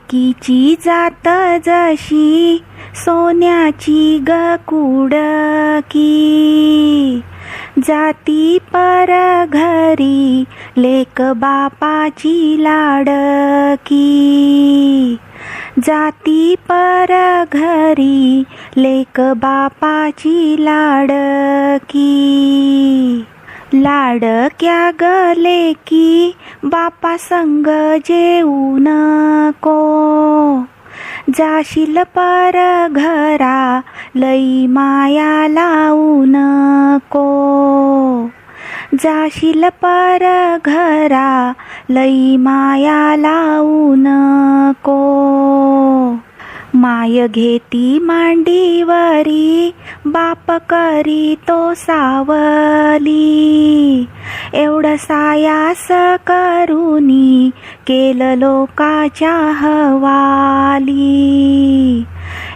लेकीची जात जशी सोन्याची गकुडकी, जाती पर घरी लेक बापाची लाडकी, जाती पर घरी लेक बापाची लाडकी. लाडक्या ग लेकी बापा संग जेऊ नको, जाशील पर घरा लई माया लावू नको, जाशील पर घरा लई माया लावू नको. माय घेती मांडीवरी बाप करी तो सावली, एवढं सायास करूनी केलं लोकाच्या हवाली,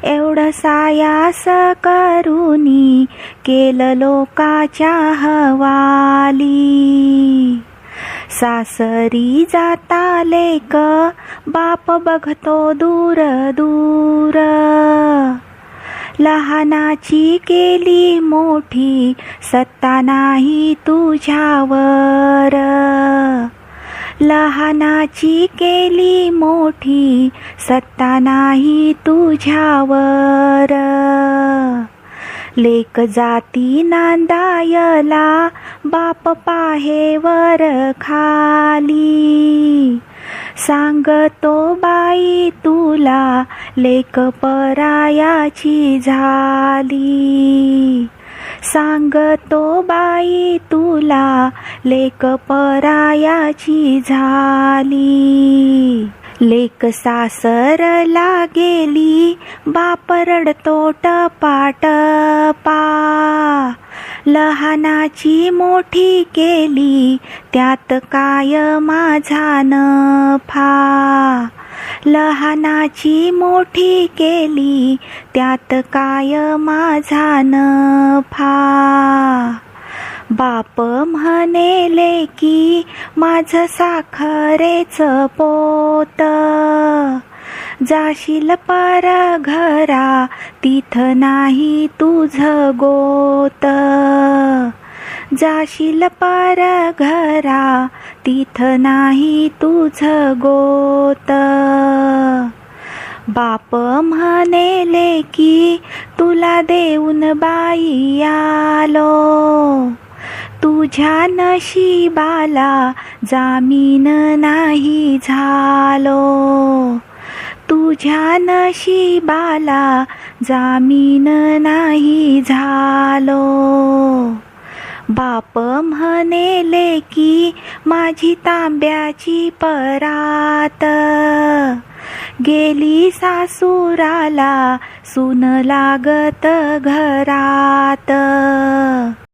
एवढं सायास करूनी केलं लोकाच्या हवाली. सासरी जाता लेक बाप बघतो दूर दूर, लहानाची केली मोठी सत्ता नाही तुझ्यावर, लहानाची केली मोठी सत्ता नाही तुझ्यावर. लेक जाती नांदायला बाप पाहेवर खाली, सांगतो बाई तुला लेक परायाची झाली, सांगतो बाई तुला लेक परायाची झाली. लेक सासरला गेली बाप रडतो टपाटपा, लहानाची मोठी केली त्यात काय माझा नफा, लहानाची मोठी केली त्यात काय माझा नफा. बाप म्हणे लेकी माझं साखरेचं पोत, जाशील पर घरा तिथं नाही तुझं गोत, जाशील पर घरा तिथं नाही तुझं गोत. बाप म्हणे लेकी तुला देऊन बाई आलो, तुझ्या नशिबाला जामीन नाही झालो, तुझ्या नशिबाला जामीन नाही झालो. बाप म्हणे लेकी माझी तांब्याची परात, गेली सासूराला सून लागत घरात.